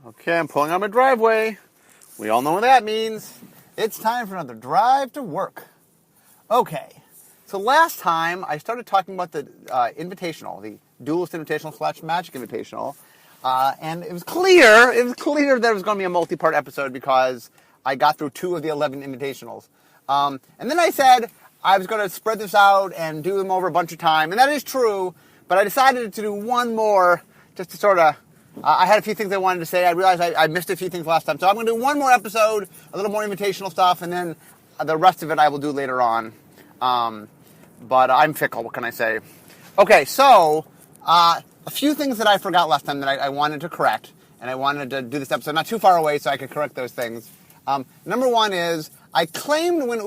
Okay, I'm pulling out my driveway. We all know what that means. It's time for another drive to work. Okay, so last time I started talking about the Invitational, the Duelist Invitational / Magic Invitational, and it was clear that it was going to be a multi-part episode because I got through 2 of the 11 Invitationals. And then I said I was going to spread this out and do them over a bunch of time, and that is true, but I decided to do one more just to sort of... I had a few things I wanted to say. I realized I missed a few things last time. So I'm going to do one more episode, a little more invitational stuff, and then the rest of it I will do later on. But I'm fickle. What can I say? Okay, so a few things that I forgot last time that I wanted to correct, and I wanted to do this episode not too far away so I could correct those things. Number one is I claimed when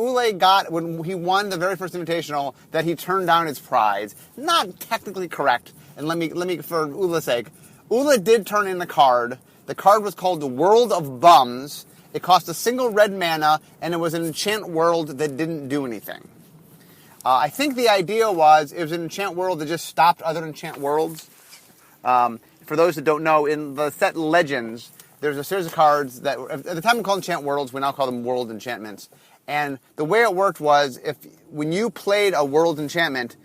he won the very first invitational that he turned down his prize. Not technically correct. And let me for Ula's sake. Ula did turn in the card. The card was called the World of Bums. It cost a single red mana, and it was an enchant world that didn't do anything. I think the idea was it was an enchant world that just stopped other enchant worlds. For those that don't know, in the set Legends, there's a series of cards that, at the time we called enchant worlds, we now call them world enchantments. And the way it worked was, when you played a world enchantment,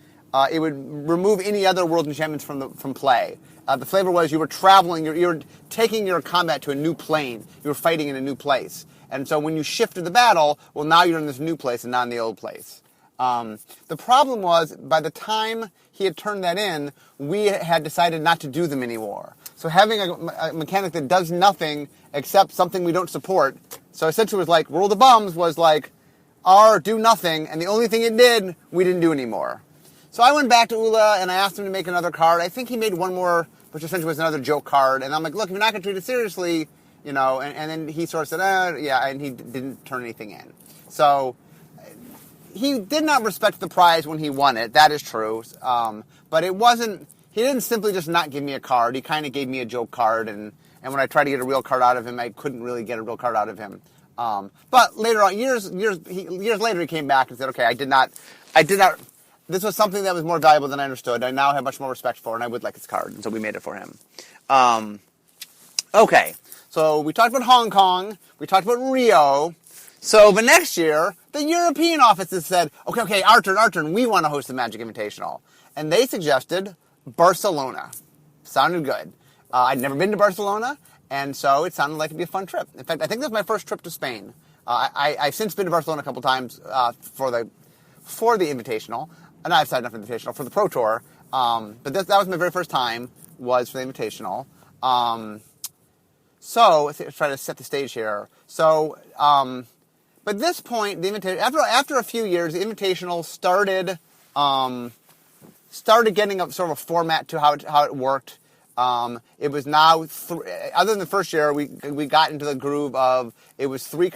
it would remove any other world enchantments from play. The flavor was you were traveling, you were taking your combat to a new plane. You were fighting in a new place. And so when you shifted the battle, well, now you're in this new place and not in the old place. The problem was, by the time he had turned that in, we had decided not to do them anymore. So having a mechanic that does nothing except something we don't support, so essentially it was like, World of Bums was like, do nothing, and the only thing it did, we didn't do anymore. So I went back to Ula and I asked him to make another card. I think he made one more, which essentially was another joke card. And I'm like, look, if you're not going to treat it seriously, and then he sort of said, yeah, and he didn't turn anything in. So he did not respect the prize when he won it. That is true. But he didn't simply just not give me a card. He kind of gave me a joke card. And when I tried to get a real card out of him, I couldn't really get a real card out of him. But later on, years later, he came back and said, okay, I did not. This was something that was more valuable than I understood. I now have much more respect for, and I would like his card, and so we made it for him. Okay, so we talked about Hong Kong. We talked about Rio. So the next year, the European offices said, okay, our turn, we want to host the Magic Invitational. And they suggested Barcelona. Sounded good. I'd never been to Barcelona, and so it sounded like it'd be a fun trip. In fact, I think this was my first trip to Spain. I've since been to Barcelona a couple times for the Invitational. And I've signed up for the Invitational for the Pro Tour, but that was my very first time, was for the Invitational. So let's try to set the stage here. So, but at this point, the after a few years, the Invitational started getting a sort of a format to how it worked. It was now, other than the first year, we got into the groove of, it was 5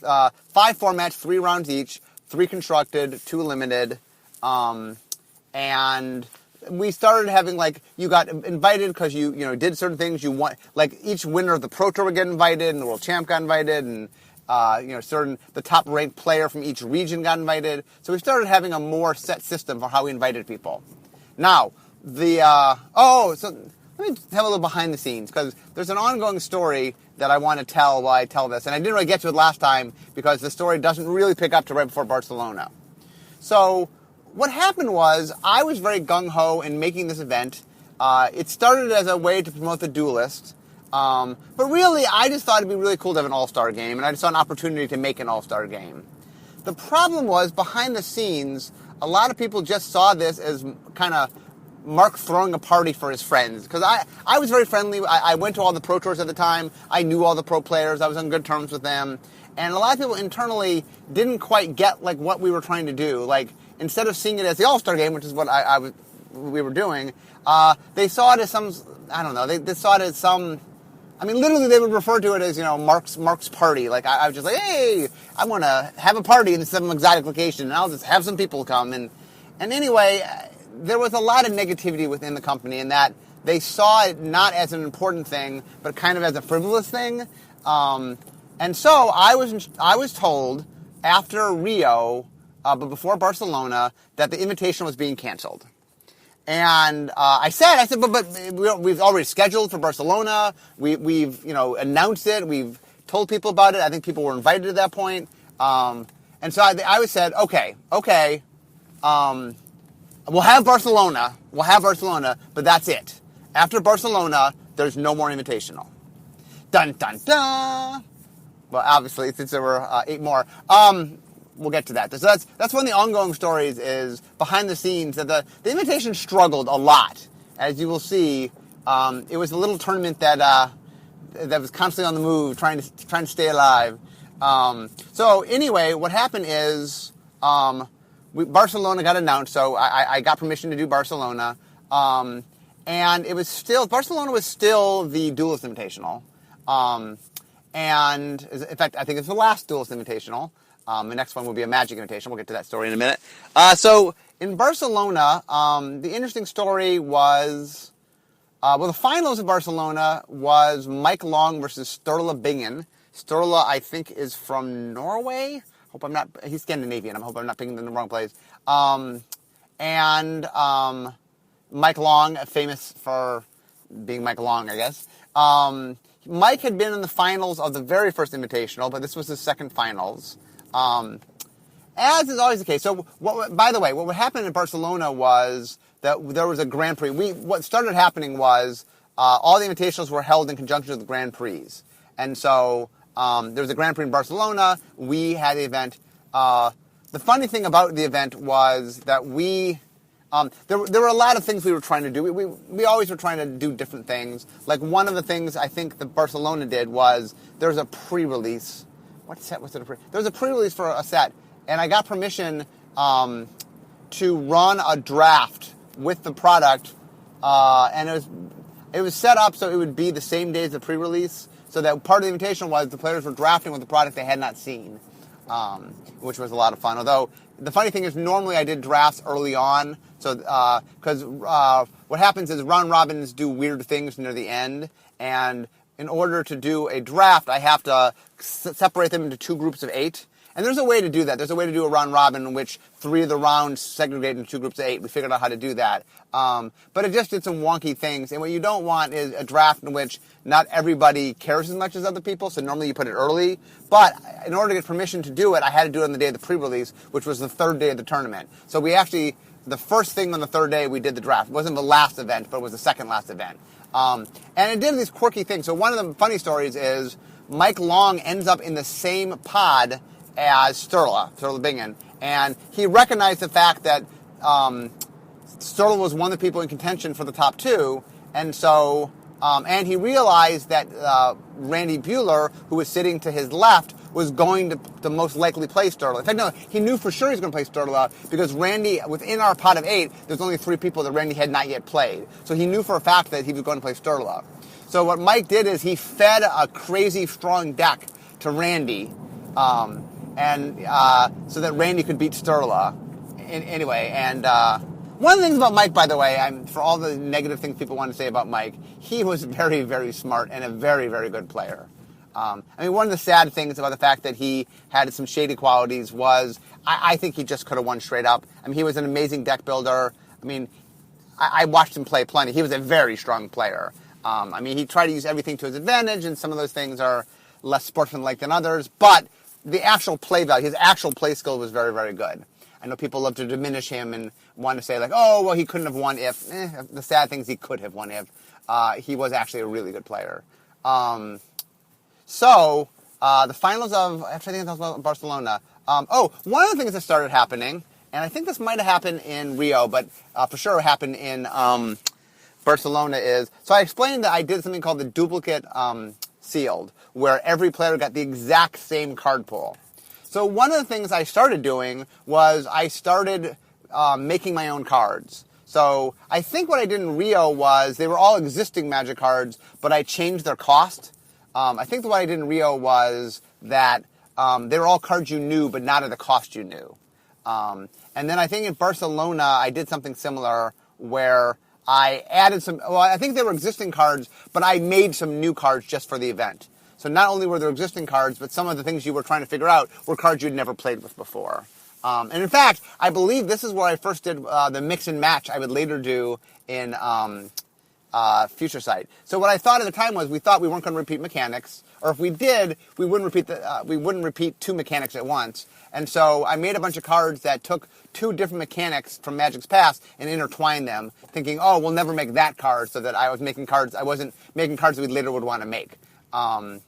formats, 3 rounds each, 3 constructed, 2 limited. And we started having, you got invited because you did certain things you want, each winner of the Pro Tour would get invited, and the World Champ got invited, and, the top ranked player from each region got invited. So we started having a more set system for how we invited people. Now, so let me have a little behind the scenes, because there's an ongoing story that I want to tell while I tell this, and I didn't really get to it last time because the story doesn't really pick up to right before Barcelona. So, what happened was, I was very gung-ho in making this event. It started as a way to promote the Duelist. But really, I just thought it'd be really cool to have an all-star game, and I just saw an opportunity to make an all-star game. The problem was, behind the scenes, a lot of people just saw this as kind of Mark throwing a party for his friends. Because I was very friendly. I went to all the Pro Tours at the time. I knew all the pro players. I was on good terms with them. And a lot of people internally didn't quite get, what we were trying to do. Instead of seeing it as the All-Star Game, which is what we were doing, they saw it as some, I don't know, they saw it as some, literally they would refer to it as, Mark's party. I was just like, hey, I want to have a party in some exotic location, and I'll just have some people come. And anyway, there was a lot of negativity within the company in that they saw it not as an important thing, but kind of as a frivolous thing. And so I was told after Rio, but before Barcelona, that the Invitational was being canceled. And I said, but we've already scheduled for Barcelona. We've announced it. We've told people about it. I think people were invited at that point. And so I said, okay. We'll have Barcelona, but that's it. After Barcelona, there's no more Invitational. Dun, dun, dun. Well, obviously, since there were 8 more. We'll get to that. So that's one of the ongoing stories is behind the scenes that the Invitation struggled a lot. As you will see, it was a little tournament that was constantly on the move, trying to stay alive. So anyway, what happened is Barcelona got announced, so I got permission to do Barcelona, and Barcelona was still the Duelist Invitational, and in fact I think it's the last Duelist Invitational. The next one will be a Magic Invitational. We'll get to that story in a minute. So in Barcelona, the interesting story was, the finals of Barcelona was Mike Long versus Sturla Bingen. Sturla, I think, is from Norway. He's Scandinavian. I hope I'm not picking in the wrong place. And Mike Long, famous for being Mike Long, I guess. Mike had been in the finals of the very first Invitational, but this was his second finals. As is always the case. So, by the way, what happened in Barcelona was that there was a Grand Prix. What started happening was all the Invitationals were held in conjunction with the Grand Prix. And so there was a Grand Prix in Barcelona. We had the event. The funny thing about the event was that there were a lot of things we were trying to do. We always were trying to do different things. Like one of the things I think that Barcelona did was there was a pre-release. What set was it? There was a pre-release for a set, and I got permission to run a draft with the product, and it was set up so it would be the same day as the pre-release, so that part of the invitation was the players were drafting with the product they had not seen, which was a lot of fun. Although the funny thing is, normally I did drafts early on, so because what happens is round robins do weird things near the end, and in order to do a draft, I have to separate them into 2 groups of 8. And there's a way to do that. There's a way to do a round robin in which 3 of the rounds segregate into 2 groups of 8. We figured out how to do that. But it just did some wonky things. And what you don't want is a draft in which not everybody cares as much as other people. So normally you put it early. But in order to get permission to do it, I had to do it on the day of the pre-release, which was the 3rd day of the tournament. So we actually, the first thing on the 3rd day, we did the draft. It wasn't the last event, but it was the second last event. And it did these quirky things. So one of the funny stories is Mike Long ends up in the same pod as Sturla Bingen. And he recognized the fact that Sturla was one of the people in contention for the top 2. And so, and he realized that Randy Buehler, who was sitting to his left, was going to most likely play Sturla. In fact, no, he knew for sure he was going to play Sturla because Randy, within our pot of 8, there's only 3 people that Randy had not yet played. So he knew for a fact that he was going to play Sturla. So what Mike did is he fed a crazy strong deck to Randy, so that Randy could beat Sturla. Anyway, and one of the things about Mike, by the way, for all the negative things people want to say about Mike, he was very, very smart and a very, very good player. One of the sad things about the fact that he had some shady qualities was I think he just could have won straight up. He was an amazing deck builder. I watched him play plenty. He was a very strong player. He tried to use everything to his advantage, and some of those things are less sportsmanlike than others, but the actual play value, his actual play skill was very, very good. I know people love to diminish him and want to say, like, oh, well, he couldn't have won if. The sad thing is he could have won if. He was actually a really good player. So, the finals of, actually I think that was Barcelona. One of the things that started happening, and I think this might have happened in Rio, but for sure it happened in Barcelona is, so I explained that I did something called the duplicate sealed, where every player got the exact same card pool. So one of the things I started doing was I started making my own cards. So I think what I did in Rio was they were all existing Magic cards, but I changed their cost. I think what I did in Rio was that they were all cards you knew, but not at the cost you knew. And then I think in Barcelona I did something similar where I added some, I think they were existing cards, but I made some new cards just for the event. So not only were there existing cards, but some of the things you were trying to figure out were cards you'd never played with before. And in fact, I believe this is where I first did the mix and match I would later do in Future Sight. So what I thought at the time was we thought we weren't going to repeat mechanics, or if we did, we wouldn't repeat two mechanics at once. And so I made a bunch of cards that took two different mechanics from Magic's past and intertwined them, thinking, oh, we'll never make that card, so that I wasn't making cards that we later would want to make. And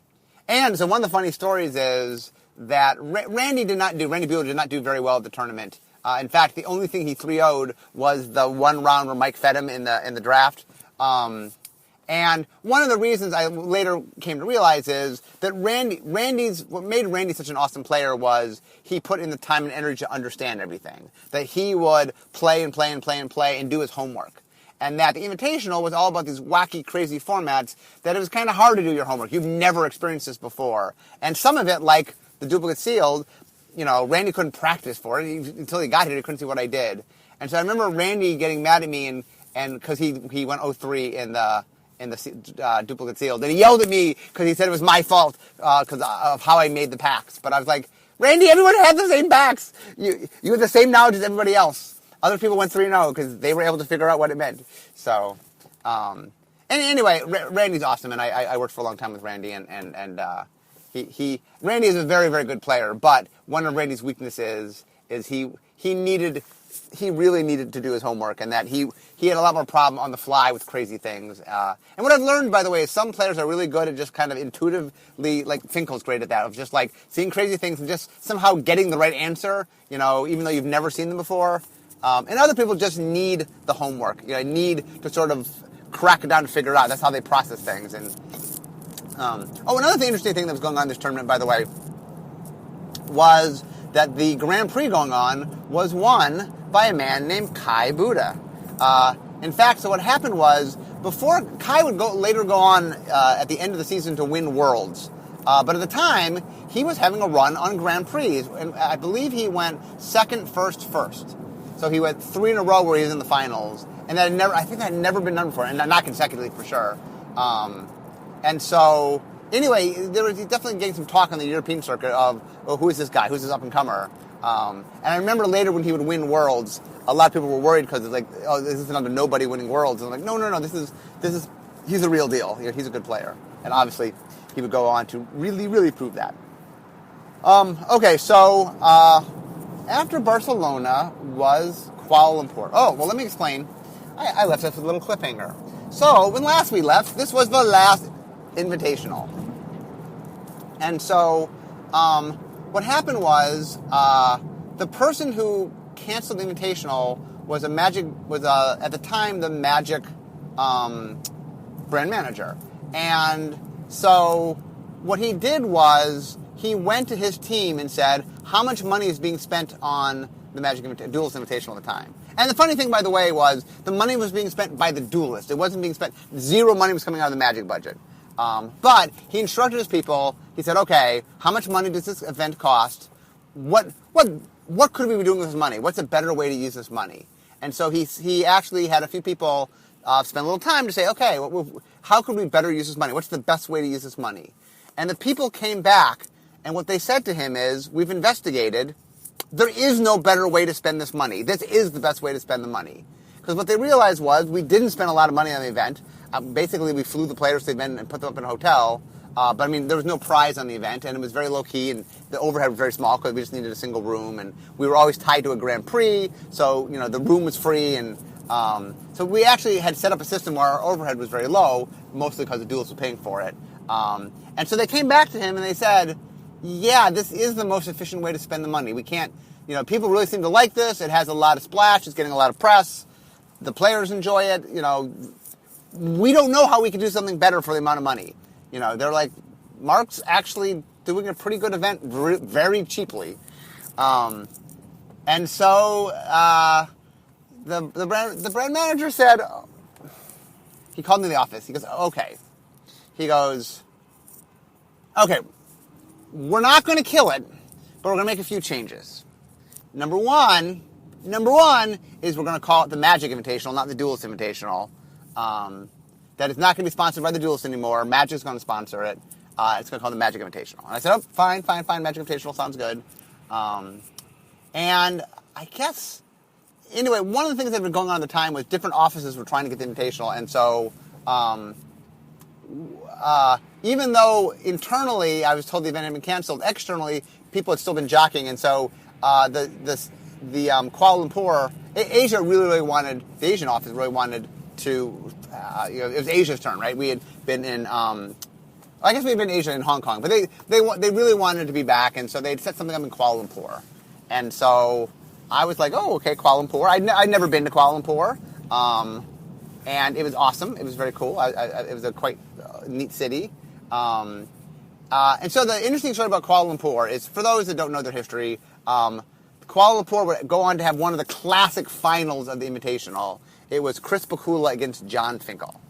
so one of the funny stories is that Randy Buehler did not do very well at the tournament. In fact, the only thing he 3-0'd was the one round where Mike fed him in the draft. And one of the reasons I later came to realize is that what made Randy such an awesome player was he put in the time and energy to understand everything. That he would play and play and play and play and do his homework. And that the Invitational was all about these wacky, crazy formats that it was kind of hard to do your homework. You've never experienced this before. And some of it, like the duplicate sealed, Randy couldn't practice for it. Until he got here, he couldn't see what I did. And so I remember Randy getting mad at me and because he went 0-3 in the duplicate sealed. And he yelled at me because he said it was my fault because of how I made the packs. But I was like, Randy, everyone had the same packs. You had the same knowledge as everybody else. Other people went 3-0 because they were able to figure out what it meant. So, and anyway, Randy's awesome, and I worked for a long time with Randy, and Randy is a very, very good player. But one of Randy's weaknesses is he really needed to do his homework, and that he had a lot more problem on the fly with crazy things. And what I've learned, by the way, is some players are really good at just kind of intuitively, like Finkel's great at that, of just like seeing crazy things and just somehow getting the right answer, even though you've never seen them before. And other people just need the homework. Need to sort of crack it down and figure it out. That's how they process things. And another interesting thing that was going on in this tournament, by the way, was that the Grand Prix going on was won by a man named Kai Buddha. In fact, so what happened was, before Kai would later go on at the end of the season to win Worlds. But at the time, he was having a run on Grand Prix. And I believe he went second, first. So he went 3 in a row where he was in the finals. And I think that had never been done before, and not consecutively for sure. And so, anyway, there was definitely getting some talk on the European circuit of, who is this guy? Who's this up-and-comer? And I remember later when he would win Worlds, a lot of people were worried because it's like, oh, this is another nobody winning Worlds. And I'm like, no, this is, he's a real deal. He's a good player. And obviously, he would go on to really, really prove that. Okay, so, after Barcelona was Kuala Lumpur. Oh, well, let me explain. I left us with a little cliffhanger. So, when last we left, this was the last Invitational. And so, what happened was, the person who canceled the Invitational was at the time the Magic brand manager. And so, what he did was, he went to his team and said, how much money is being spent on the Magic Duelist Invitational at the time? And the funny thing, by the way, was the money was being spent by the Duelist. It wasn't being spent. Zero money was coming out of the Magic budget. But he instructed his people. He said, okay, how much money does this event cost? What could we be doing with this money? What's a better way to use this money? And so he actually had a few people spend a little time to say, okay, how could we better use this money? What's the best way to use this money? And the people came back. And what they said to him is, we've investigated. There is no better way to spend this money. This is the best way to spend the money. Because what they realized was, we didn't spend a lot of money on the event. Basically, we flew the players to the event and put them up in a hotel. But there was no prize on the event, and it was very low-key, and the overhead was very small because we just needed a single room. And we were always tied to a Grand Prix, so, the room was free. And so we actually had set up a system where our overhead was very low, mostly because the Duelists were paying for it. And so they came back to him and they said, yeah, this is the most efficient way to spend the money. We can't, people really seem to like this. It has a lot of splash. It's getting a lot of press. The players enjoy it. We don't know how we can do something better for the amount of money. They're like, Mark's actually doing a pretty good event very cheaply. And so the brand manager said, he called me in the office. He goes, okay. He goes, okay, we're not going to kill it, but we're going to make a few changes. Number one is we're going to call it the Magic Invitational, not the Duelist Invitational. That is not going to be sponsored by the Duelist anymore. Magic's going to sponsor it. It's going to call it the Magic Invitational. And I said, oh, fine, Magic Invitational sounds good. And I guess, anyway, one of the things that had been going on at the time was different offices were trying to get the Invitational. And so even though internally I was told the event had been canceled, externally people had still been jockeying. And so the Kuala Lumpur, Asia really wanted, the Asian office really wanted to, it was Asia's turn, right? We had been in, I guess we had been in Asia and Hong Kong, but they really wanted to be back, and so they'd set something up in Kuala Lumpur. And so I was like, oh, okay, Kuala Lumpur. I'd never been to Kuala Lumpur, and it was awesome. It was very cool. It was a quite neat city. And so the interesting story about Kuala Lumpur is, for those that don't know their history, Kuala Lumpur would go on to have one of the classic finals of the Invitational. It was Chris Bakula against John Finkel,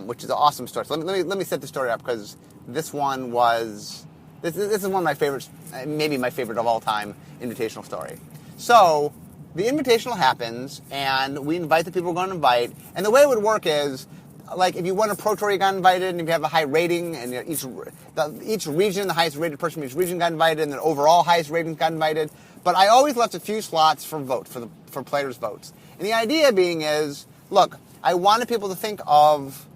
which is an awesome story. So let me set the story up, because this one was, this is one of my favorites, maybe my favorite of all time, Invitational story. So the Invitational happens, and we invite the people we're going to invite, and the way it would work is, like, if you won a Pro Tour, you got invited, and if you have a high rating, and each region, the highest rated person from each region got invited, and the overall highest rating got invited. But I always left a few slots for players' votes. And the idea being is, look, I wanted people to think of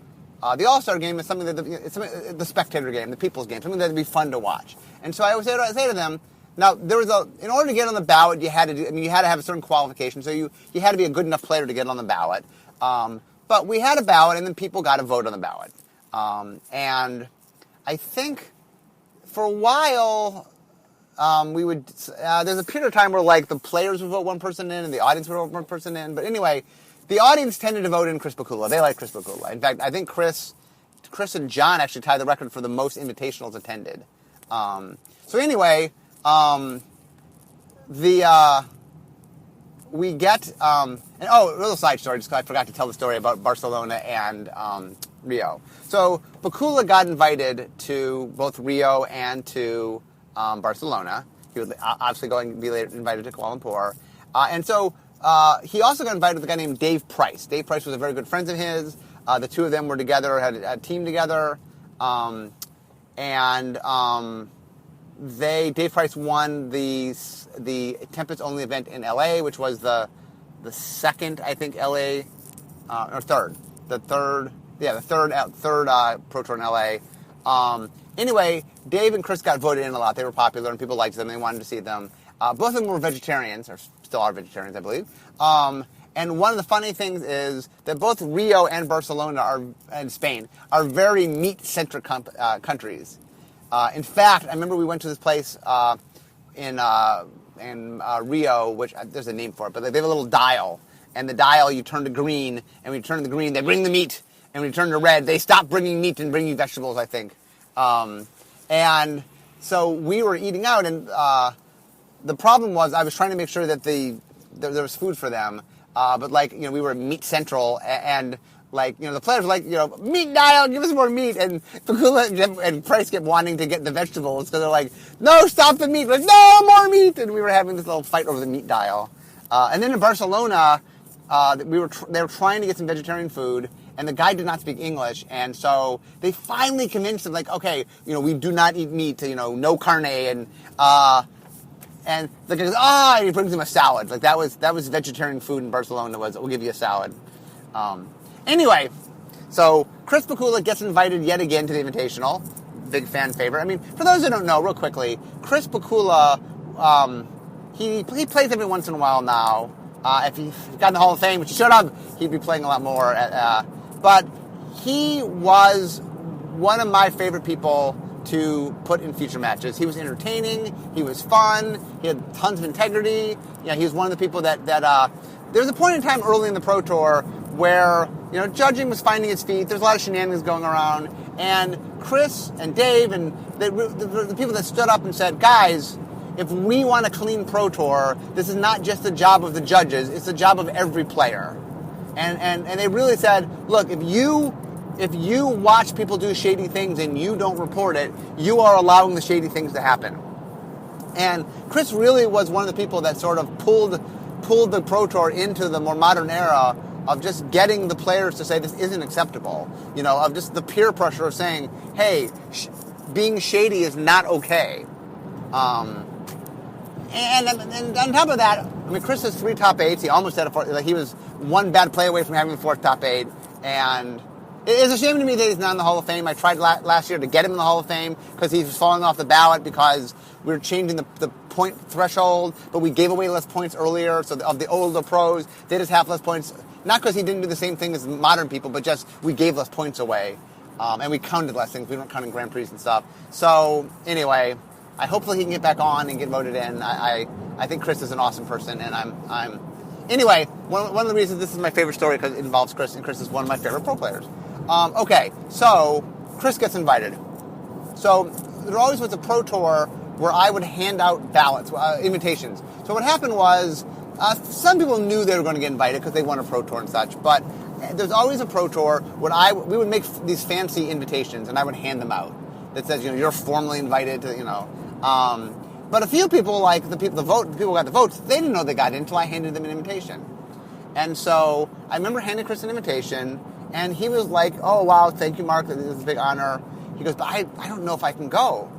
the All-Star Game as something that the spectator game, the people's game, something that would be fun to watch. And so I would say to them, now in order to get on the ballot, you had to have a certain qualification. So you had to be a good enough player to get on the ballot. But we had a ballot, and then people got to vote on the ballot. And I think for a while, there's a period of time where, like, the players would vote one person in and the audience would vote one person in. But anyway, the audience tended to vote in Chris Bakula. They like Chris Bakula. In fact, I think Chris and John actually tied the record for the most Invitationals attended. So anyway, we get, and a little side story, just 'cause I forgot to tell the story about Barcelona and Rio. So Bakula got invited to both Rio and to Barcelona. He was obviously going to be later invited to Kuala Lumpur. And so he also got invited with a guy named Dave Price. Dave Price was a very good friend of his. The two of them were together, had a team together. Dave Price won the Tempest only event in LA, which was the second, I think, LA, or third. The third Pro Tour in LA. Anyway, Dave and Chris got voted in a lot. They were popular, and people liked them. They wanted to see them. Both of them were vegetarians, or still are vegetarians, I believe. And one of the funny things is that both Rio and Barcelona and Spain are very meat-centric countries. In fact, I remember we went to this place in Rio, which there's a name for it, but they have a little dial. And the dial, you turn to green, and when you turn to the green, they bring the meat. And when you turn to red, they stop bringing meat and bring you vegetables, I think. And so we were eating out, and the problem was I was trying to make sure that there was food for them. But, like, we were Meat Central, and like, the players were like, meat dial, give us more meat. And Bakula and Price kept wanting to get the vegetables, so they're like, no, stop the meat. We're like, no, more meat. And we were having this little fight over the meat dial. And then in Barcelona, they were trying to get some vegetarian food, and the guy did not speak English, and so they finally convinced him, like, okay, we do not eat meat, no carne, and the guy goes, and he brings him a salad. Like, that was vegetarian food in Barcelona, we'll give you a salad. Anyway, so Chris Bakula gets invited yet again to the Invitational. Big fan favorite. I mean, for those who don't know, real quickly, Chris Bakula, he plays every once in a while now. If he got in the Hall of Fame, which he showed up, he'd be playing a lot more. But he was one of my favorite people to put in future matches. He was entertaining. He was fun. He had tons of integrity. He was one of the people that there was a point in time early in the Pro Tour where, judging was finding its feet. There's a lot of shenanigans going around. And Chris and Dave and the people that stood up and said, guys, if we want a clean Pro Tour, this is not just the job of the judges, it's the job of every player. And they really said, look, if you watch people do shady things and you don't report it, you are allowing the shady things to happen. And Chris really was one of the people that sort of pulled the Pro Tour into the more modern era of just getting the players to say this isn't acceptable. Of just the peer pressure of saying, hey, being shady is not okay. And on top of that, I mean, Chris has 3 top 8s. He almost had a 4th. Like, he was one bad play away from having the 4th top 8. And it's a shame to me that he's not in the Hall of Fame. I tried last year to get him in the Hall of Fame because he was falling off the ballot because we were changing the point threshold, but we gave away less points earlier. So of the older pros, they just have less points. Not because he didn't do the same thing as modern people, but just we gave less points away. And we counted less things. We weren't counting Grand Prix and stuff. So anyway, hopefully he can get back on and get voted in. I think Chris is an awesome person, and I'm anyway, one of the reasons this is my favorite story because it involves Chris, and Chris is one of my favorite pro players. Okay, so Chris gets invited. So there always was a pro tour where I would hand out ballots, invitations. So what happened was some people knew they were going to get invited because they won a pro tour and such, but there's always a pro tour where we would make these fancy invitations and I would hand them out that says, you're formally invited to, but a few people, like the people who got the votes, they didn't know they got in until I handed them an invitation. And so I remember handing Chris an invitation, and he was like, oh, wow, thank you, Mark, this is a big honor. He goes, but I don't know if I can go.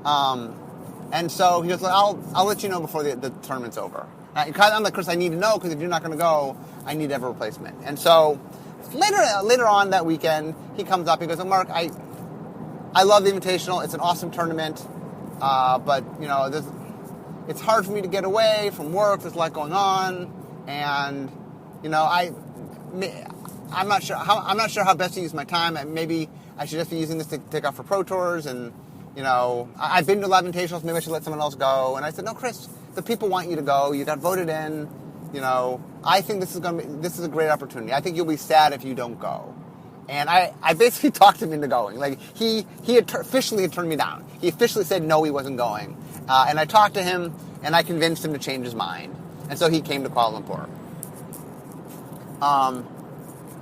And so he goes, well, I'll let you know before the tournament's over. I'm like, Chris, I need to know, because if you're not going to go, I need to have a replacement. And so later on that weekend, he comes up, he goes, oh, Mark, I love the Invitational. It's an awesome tournament. But, it's hard for me to get away from work. There's a lot going on. And, I'm not sure how best to use my time. Maybe I should just be using this to take off for pro tours. And, I've been to a lot of Invitationals. Maybe I should let someone else go. And I said, no, Chris, the people want you to go. You got voted in. I think this is a great opportunity. I think you'll be sad if you don't go. And I basically talked him into going. Like, he officially had turned me down. He officially said no, he wasn't going. And I talked to him, and I convinced him to change his mind. And so he came to Kuala Lumpur.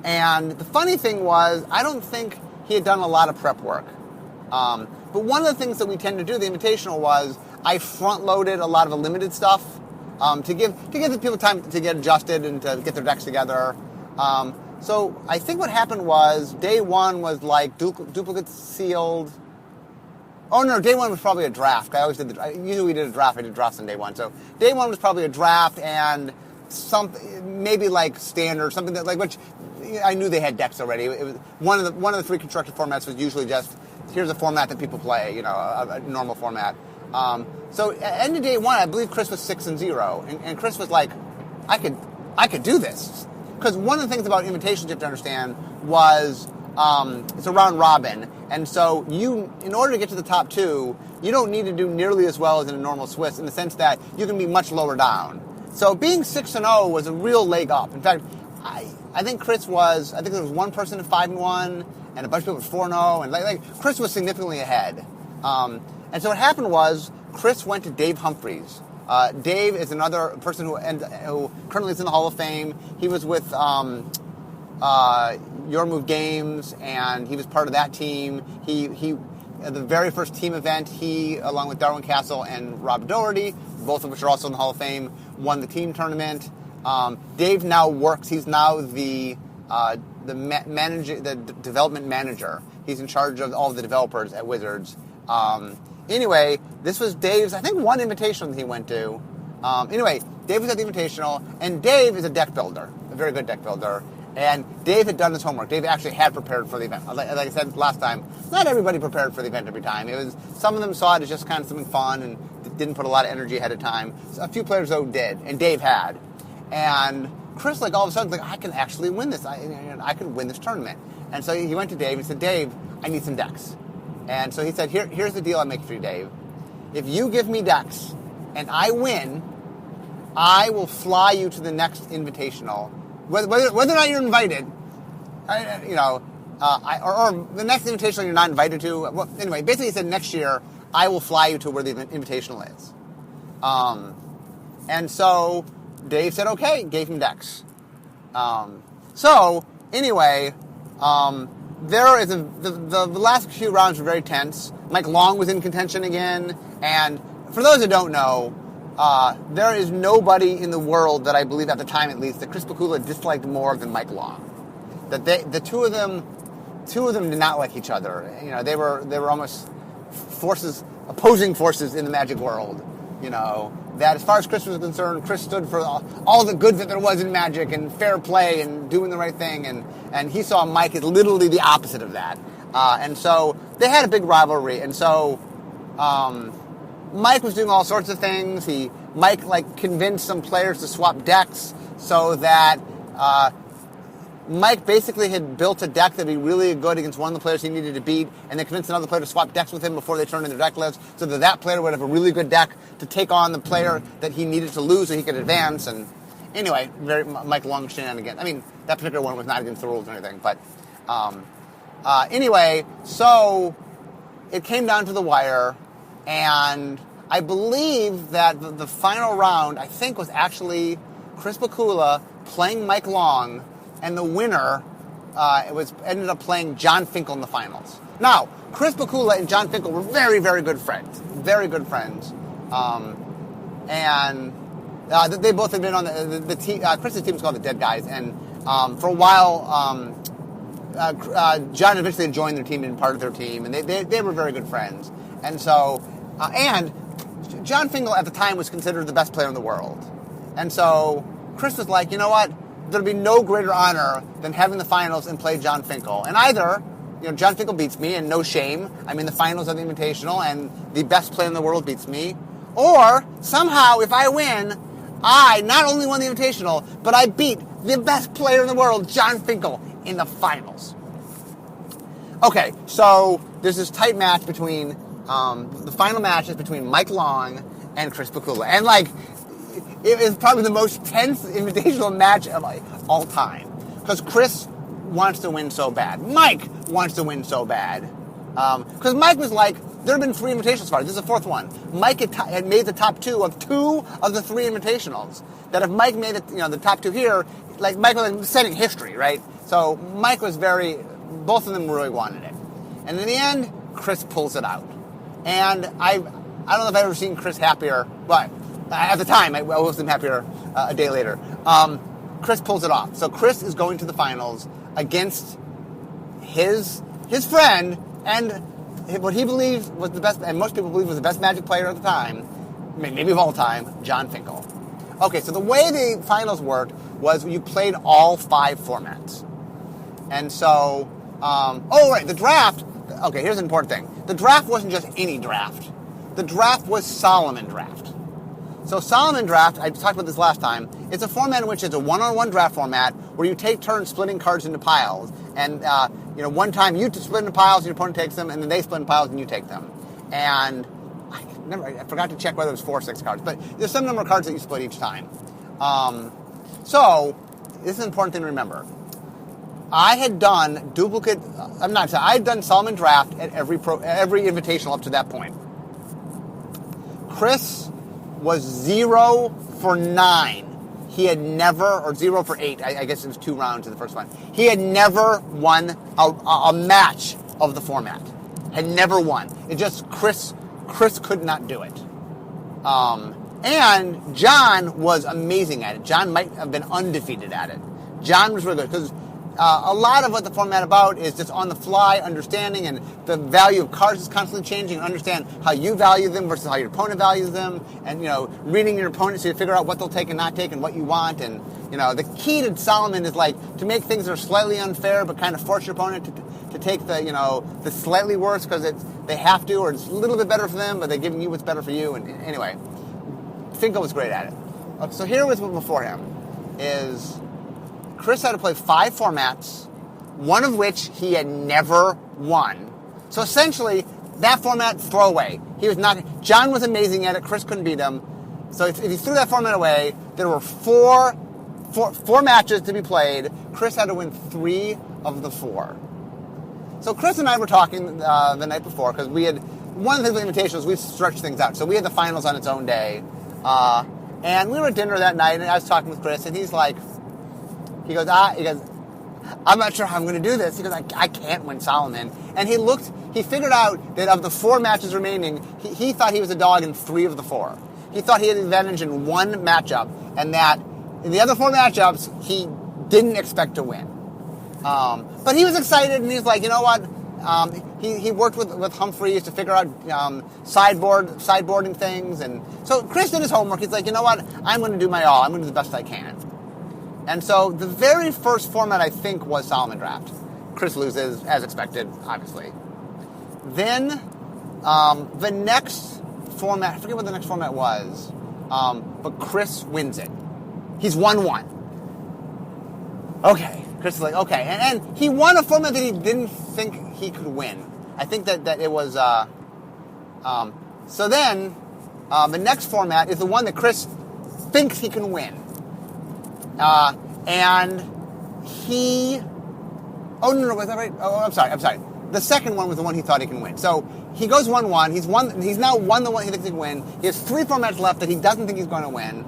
And the funny thing was, I don't think he had done a lot of prep work. But one of the things that we tend to do, the Invitational, was I front-loaded a lot of the limited stuff to give the people time to get adjusted and to get their decks together. So I think what happened was day one was like duplicates sealed. Oh no, day one was probably a draft. Usually we did a draft. I did drafts on day one. So day one was probably a draft and maybe like standard, something that which I knew they had decks already. It was one of the three constructed formats was usually just here's a format that people play, a normal format. So at the end of day one, I believe Chris was 6-0, and Chris was like, I could do this. Because one of the things about invitations you have to understand was it's a round robin. And so in order to get to the top 2, you don't need to do nearly as well as in a normal Swiss in the sense that you can be much lower down. So being 6-0 was a real leg up. In fact, I think there was one person at 5-1 and a bunch of people at 4-0. And Chris was significantly ahead. And so what happened was Chris went to Dave Humphreys. Dave is another person who currently is in the Hall of Fame. He was with Your Move Games, and he was part of that team. He the very first team event, he, along with Darwin Castle and Rob Doherty, both of which are also in the Hall of Fame, won the team tournament. Dave now works. He's now the development manager. He's in charge of all of the developers at Wizards. Anyway, this was Dave's, I think, one Invitational that he went to. Anyway, Dave was at the Invitational, and Dave is a deck builder, a very good deck builder. And Dave had done his homework. Dave actually had prepared for the event. Like I said last time, not everybody prepared for the event every time. Some of them saw it as just kind of something fun and didn't put a lot of energy ahead of time. So a few players, though, did, and Dave had. And Chris, all of a sudden, I can actually win this. I can win this tournament. And so he went to Dave and said, Dave, I need some decks. And so he said, here's the deal I make for you, Dave. If you give me decks and I win, I will fly you to the next Invitational. Whether or not you're invited, or the next Invitational you're not invited to. Well, anyway, basically he said next year, I will fly you to where the Invitational is. And so Dave said, okay, gave him decks. So anyway, there is the last few rounds were very tense. Mike Long was in contention again, and for those who don't know, there is nobody in the world that I believe at the time at least that Chris Bakula disliked more than Mike Long. That the two of them did not like each other. They were almost opposing forces in the Magic world. that as far as Chris was concerned, Chris stood for all the good that there was in Magic and fair play and doing the right thing, and he saw Mike as literally the opposite of that. And so they had a big rivalry, and so Mike was doing all sorts of things. Mike convinced some players to swap decks so that Mike basically had built a deck that would be really good against one of the players he needed to beat, and then convinced another player to swap decks with him before they turned in their deck list, so that player would have a really good deck to take on the player that he needed to lose so he could advance. And anyway, very Mike Long shenanigans. I mean, that particular one was not against the rules or anything, but anyway, so it came down to the wire, and I believe that the final round, I think, was actually Chris Bakula playing Mike Long, and the winner ended up playing John Finkel in the finals. Now, Chris Bakula and John Finkel were very, very good friends. Very good friends. And they both had been on the team. Chris's team was called the Dead Guys, and for a while, John eventually joined their team and part of their team, and they were very good friends. And so, and John Finkel at the time was considered the best player in the world. And so Chris was like, you know what? There'll be no greater honor than having the finals and play John Finkel. And either, John Finkel beats me, and no shame. I'm in the finals of the Invitational, and the best player in the world beats me. Or, somehow, if I win, I not only won the Invitational, but I beat the best player in the world, John Finkel, in the finals. Okay, so there's this tight match between, the final match is between Mike Long and Chris Bakula. And, it is probably the most tense Invitational match of all time. Because Chris wants to win so bad. Mike wants to win so bad. Because Mike was like, there have been 3 Invitationals far. This is the 4th one. Mike had made the top 2 of the 3 Invitationals. That if Mike made the top 2 here, Mike was setting history, right? So Mike was both of them really wanted it. And in the end, Chris pulls it out. And I don't know if I've ever seen Chris happier, but at the time, I was happier a day later. Chris pulls it off. So Chris is going to the finals against his friend and what he believed was the best, and most people believe was the best Magic player at the time, maybe of all time, John Finkel. Okay, so the way the finals worked was you played all 5 formats. And so, the draft, okay, here's an important thing. The draft wasn't just any draft. The draft was Solomon draft. So Solomon draft, I talked about this last time, it's a format in which it's a one-on-one draft format where you take turns splitting cards into piles. And, one time you split into piles and your opponent takes them, and then they split into piles and you take them. And I forgot to check whether it was 4 or 6 cards, but there's some number of cards that you split each time. So, this is an important thing to remember. I had done I had done Solomon draft at every Invitational up to that point. Chris was 0 for 9. He had never, or 0 for 8, I guess it was 2 rounds in the first one. He had never won a match of the format. Had never won. It just, Chris could not do it. And John was amazing at it. John might have been undefeated at it. John was really good, because a lot of what the format about is just on the fly understanding, and the value of cards is constantly changing, and understand how you value them versus how your opponent values them, and reading your opponent so you figure out what they'll take and not take and what you want. And the key to Solomon is to make things that are slightly unfair but kind of force your opponent to take the slightly worse because they have to, or it's a little bit better for them, but they're giving you what's better for you. And anyway, Finkel was great at it. Okay, so here was before him is Chris had to play 5 formats, one of which he had never won. So essentially, that format, throwaway. John was amazing at it. Chris couldn't beat him. So if he threw that format away, there were four matches to be played. Chris had to win 3 of the 4. So Chris and I were talking the night before, because one of the things with Invitationals, we stretched things out. So we had the finals on its own day. And we were at dinner that night, and I was talking with Chris, and he goes, I'm not sure how I'm going to do this. He goes, I can't win Solomon. And he figured out that of the 4 matches remaining, he thought he was a dog in 3 of the 4. He thought he had an advantage in 1 matchup, and that in the other 4 matchups, he didn't expect to win. But he was excited, and he was like, you know what? he worked with Humphreys to figure out sideboarding things. And so Chris did his homework. He's like, you know what? I'm going to do my all. I'm going to do the best I can. And so the very first format, I think, was Solomon Draft. Chris loses, as expected, obviously. Then the next format, I forget what the next format was, but Chris wins it. He's 1-1. Okay. Chris is like, okay. And he won a format that he didn't think he could win. I think that it was... so then, the next format is the one that Chris thinks he can win. And he... Oh, no, was that right? Oh, I'm sorry. The second one was the one he thought he can win. So he goes 1-1. He's now won the one he thinks he can win. He has 3 formats left that he doesn't think he's going to win.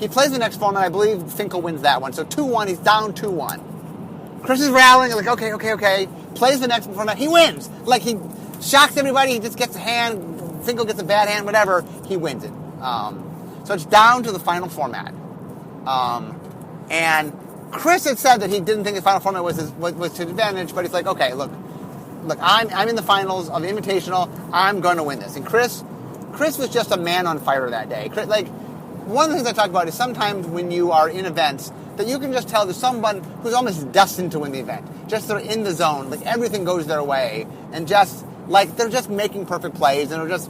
He plays the next format. I believe Finkel wins that one. So 2-1. He's down 2-1. Chris is rallying. Like, okay. Plays the next format. He wins. Like, he shocks everybody. He just gets a hand. Finkel gets a bad hand. Whatever. He wins it. So it's down to the final format. And Chris had said that he didn't think the final format was to his advantage, but he's like, okay, look, I'm in the finals of Invitational. I'm going to win this. And Chris was just a man on fire that day. Chris, like, one of the things I talk about is sometimes when you are in events that you can just tell there's someone who's almost destined to win the event. Just they're in the zone, like everything goes their way, and just like they're just making perfect plays, and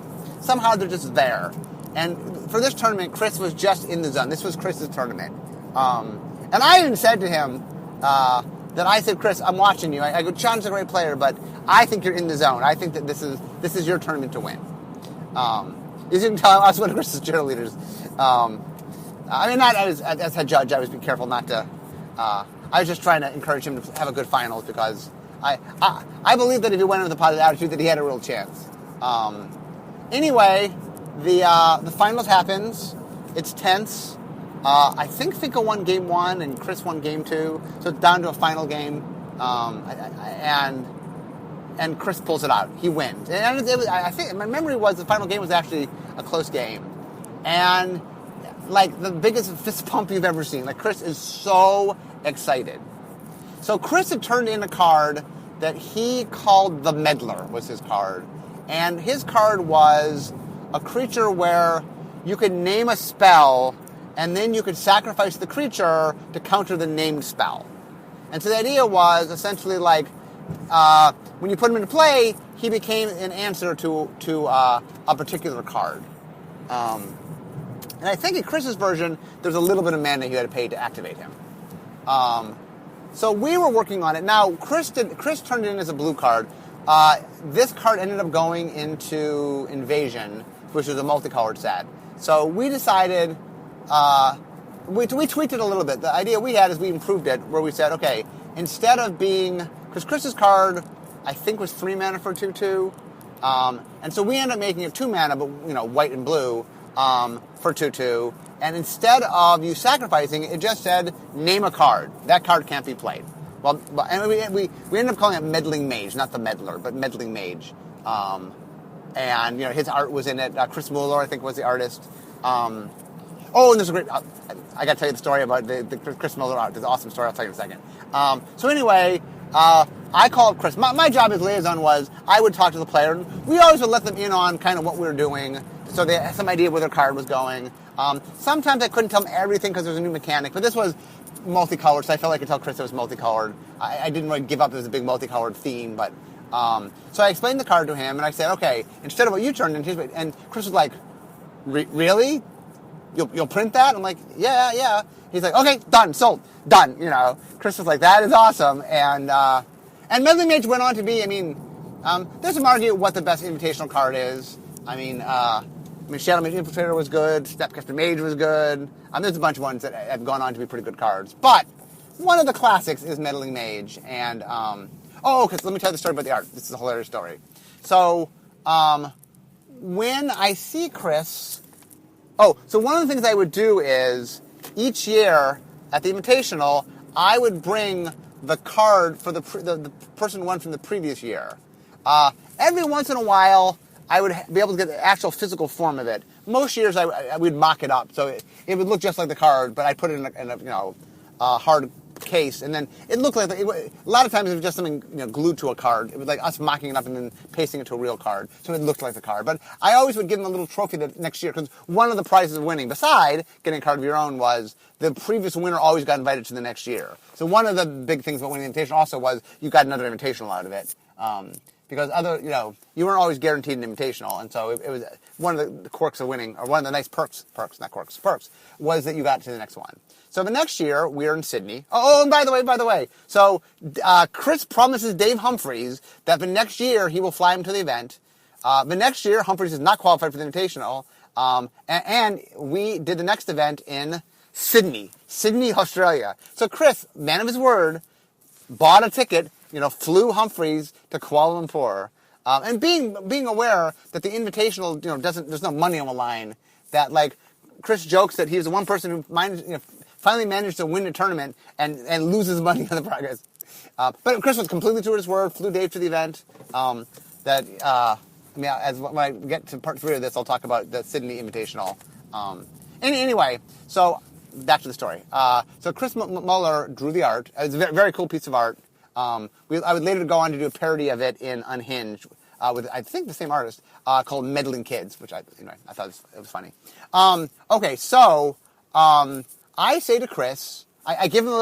somehow they're just there. And for this tournament, Chris was just in the zone. This was Chris's tournament. And I even said to him that I said, Chris, I'm watching you. I go, John's a great player, but I think you're in the zone. I think that this is your tournament to win. As you can tell, I was one of Chris's cheerleaders. I mean, not as head judge. I was being careful not to. I was just trying to encourage him to have a good finals because I believe that if he went in with a positive attitude, that he had a real chance. Anyway, the finals happens. It's tense. I think Finkel won game 1 and Chris won game 2, so it's down to a final game. And Chris pulls it out. He wins. And I think my memory was the final game was actually a close game, and like the biggest fist pump you've ever seen. Like Chris is so excited. So Chris had turned in a card that he called the Meddler was his card, and his card was a creature where you could name a spell. And then you could sacrifice the creature to counter the named spell. And so the idea was essentially like, when you put him into play, he became an answer to a particular card. And I think in Chris's version, there's a little bit of mana you had to pay to activate him. So we were working on it. Now, Chris turned it in as a blue card. This card ended up going into Invasion, which was a multicolored set. So we decided... we tweaked it a little bit. The idea we had is we improved it, where we said, okay, instead of being... Because Chris's card, I think, was 3 mana for 2/2. And so we ended up making it 2 mana, but, white and blue, for 2/2. And instead of you sacrificing it, it just said, name a card. That card can't be played. Well, and we ended up calling it Meddling Mage, not the Meddler, but Meddling Mage. And, his art was in it. Chris Mueller, I think, was the artist. Oh, and there's a great... I got to tell you the story about the Chris Miller art. There's an awesome story. I'll tell you in a second. So anyway, I called Chris. My job as liaison was I would talk to the player. And we always would let them in on kind of what we were doing so they had some idea where their card was going. Sometimes I couldn't tell them everything because there was a new mechanic, but this was multicolored, so I felt like I could tell Chris it was multicolored. I didn't really give up it was a big multicolored theme, but... so I explained the card to him, and I said, okay, instead of what you turned in, and Chris was like, really? You'll print that? I'm like, yeah. He's like, okay, done, sold, done. Chris was like, that is awesome. And Meddling Mage went on to be, there's some argument what the best invitational card is. Shadow Mage Infiltrator was good. Stepcaster Mage was good. There's a bunch of ones that have gone on to be pretty good cards. But one of the classics is Meddling Mage. And, okay, so let me tell you the story about the art. This is a hilarious story. So, when I see Chris... so one of the things I would do is, each year at the Invitational, I would bring the card for the person who won from the previous year. Every once in a while, I would be able to get the actual physical form of it. Most years, I would mock it up, so it would look just like the card, but I put it in a hard case, and then it looked like a lot of times it was just something glued to a card. It was like us mocking it up and then pasting it to a real card, so it looked like the card. But I always would give them a little trophy the next year, because one of the prizes of winning, beside getting a card of your own, was the previous winner always got invited to the next year. So one of the big things about winning the Invitational also was you got another Invitational out of it. Because you weren't always guaranteed an Invitational, and so it was one of the quirks of winning, or one of the nice perks, was that you got to the next one. So the next year, we're in Sydney. Oh, and by the way, so Chris promises Dave Humphreys that the next year he will fly him to the event. The next year, Humphreys is not qualified for the Invitational, and we did the next event in Sydney, Australia. So Chris, man of his word, bought a ticket, flew Humphreys to Kuala Lumpur, and being aware that the Invitational, there's no money on the line. That Chris jokes that he's the one person who finally managed to win a tournament and loses money on the progress. But Chris was completely true to his word. Flew Dave to the event. When I get to part 3 of this, I'll talk about the Sydney Invitational. Anyway, so back to the story. So Chris Muller drew the art. It was a very, very cool piece of art. I would later go on to do a parody of it in Unhinged with, I think, the same artist, called Meddling Kids, which I thought it was funny. Okay, so I say to Chris, I give him a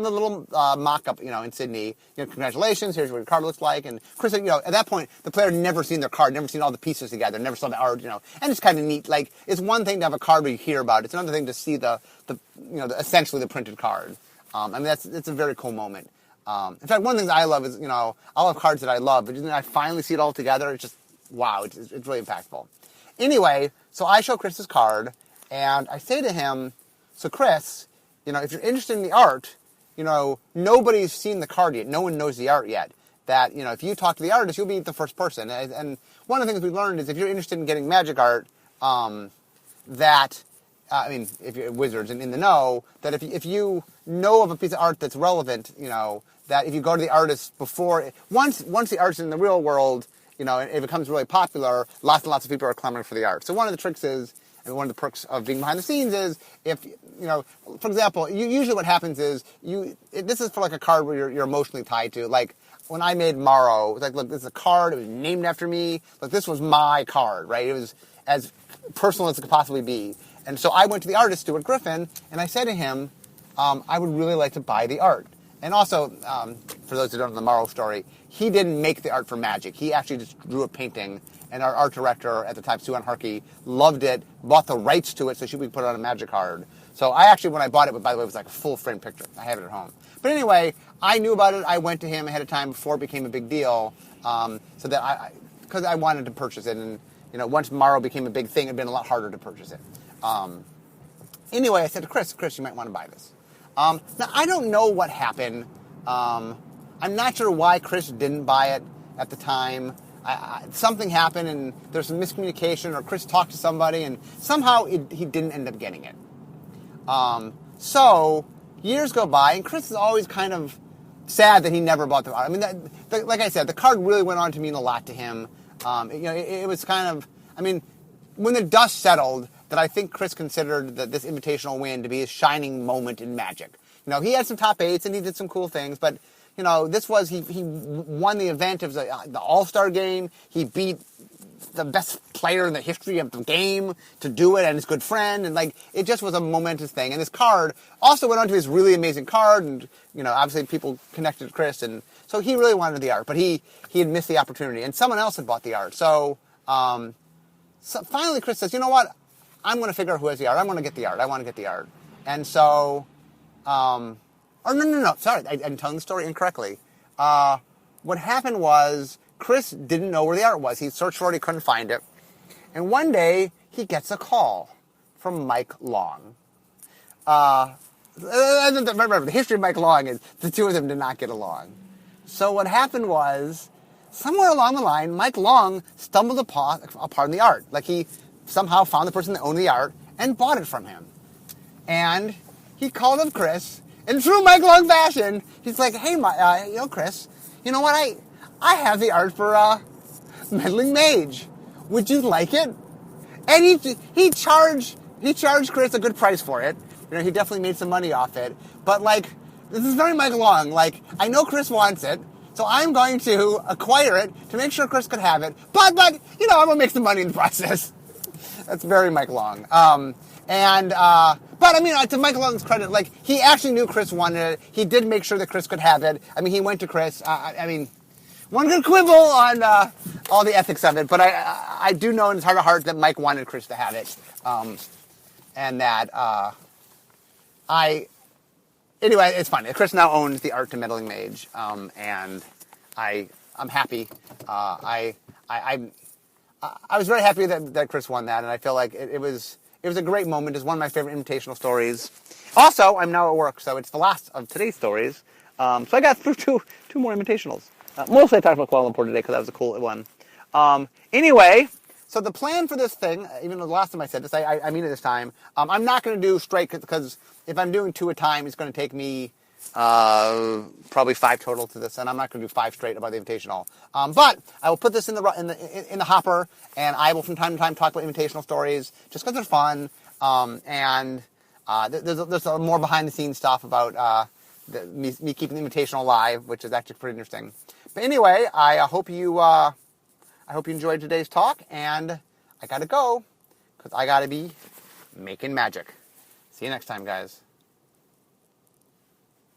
little mock-up, in Sydney. Congratulations, here's what your card looks like. And Chris, at that point, the player had never seen their card, never seen all the pieces together, never saw the art, and it's kind of neat. It's one thing to have a card where you hear about it. It's another thing to see essentially the printed card. It's a very cool moment. In fact, one of the things I love is, I'll have cards that I love, but I finally see it all together. It's just, wow, it's really impactful. Anyway, so I show Chris his card, and I say to him, so Chris, if you're interested in the art, nobody's seen the card yet. No one knows the art yet. That, if you talk to the artist, you'll be the first person. And one of the things we've learned is if you're interested in getting magic art, if you're wizards and in the know, that if you know of a piece of art that's relevant, that if you go to the artist before, once the art's in the real world, it becomes really popular, lots and lots of people are clamoring for the art. So one of the tricks is, and one of the perks of being behind the scenes is, if, for example, usually what happens is, this is for a card where you're emotionally tied to, when I made Morrow, it was look, this is a card, it was named after me, this was my card, right? It was as personal as it could possibly be. And so I went to the artist, Stuart Griffin, and I said to him, I would really like to buy the art. And also, for those who don't know the Morrow story, he didn't make the art for Magic. He actually just drew a painting, and our art director at the time, Sue Ann Harkey, loved it, bought the rights to it so she could put it on a Magic card. So I actually, when I bought it, by the way, it was a full frame picture. I have it at home. But anyway, I knew about it. I went to him ahead of time before it became a big deal, so that because I wanted to purchase it. And once Morrow became a big thing, it'd been a lot harder to purchase it. Anyway, I said to Chris, you might want to buy this. Now, I don't know what happened. I'm not sure why Chris didn't buy it at the time. Something happened, and there's some miscommunication, or Chris talked to somebody, and somehow he didn't end up getting it. So years go by, and Chris is always kind of sad that he never bought the art. Like I said, the card really went on to mean a lot to him. It was kind of, when the dust settled, that I think Chris considered this Invitational win to be his shining moment in Magic. He had some top 8s and he did some cool things, but this was, he won the event. It was the All-Star game. He beat the best player in the history of the game to do it, and his good friend, and it just was a momentous thing. And this card also went on to his really amazing card, and obviously people connected to Chris, and so he really wanted the art, but he had missed the opportunity, and someone else had bought the art. So finally Chris says, you know what? I'm going to figure out who has the art. I'm going to get the art. I want to get the art. And so, no. Sorry, I'm telling the story incorrectly. What happened was Chris didn't know where the art was. He searched for it. He couldn't find it. And one day, he gets a call from Mike Long. Remember, the history of Mike Long is the two of them did not get along. So what happened was, somewhere along the line, Mike Long stumbled upon the art. He somehow found the person that owned the art and bought it from him. And he called up Chris, in true Mike Long fashion. He's like, hey, Chris, you know what? I have the art for Meddling Mage. Would you like it? And he charged Chris a good price for it. He definitely made some money off it. But This is very Mike Long. Like, I know Chris wants it, so I'm going to acquire it to make sure Chris could have it. But I'm going to make some money in the process. That's very Mike Long. But I mean, to Mike Long's credit, like, he actually knew Chris wanted it. He did make sure that Chris could have it. I mean, he went to Chris. One could quibble on all the ethics of it, but I do know in his heart of hearts that Mike wanted Chris to have it. And that anyway, it's fun. Chris now owns the Art to Meddling Mage, and I'm happy. I was very happy that Chris won that, and I feel like it was a great moment. It's one of my favorite invitational stories. Also, I'm now at work, so it's the last of today's stories. So I got through two more invitationals. Mostly I talked about Kuala Lumpur today because that was a cool one. Anyway, so the plan for this thing, even though the last time I said this, I mean it this time, I'm not going to do straight because if I'm doing 2 at a time, it's going to take me probably 5 total to this, and I'm not going to do 5 straight about the invitational. But I will put this in the hopper, and I will from time to time talk about invitational stories just because they're fun. There's more behind the scenes stuff about me keeping the invitational alive, which is actually pretty interesting. But anyway, I hope you enjoyed today's talk, and I gotta go because I gotta be making magic. See you next time, guys.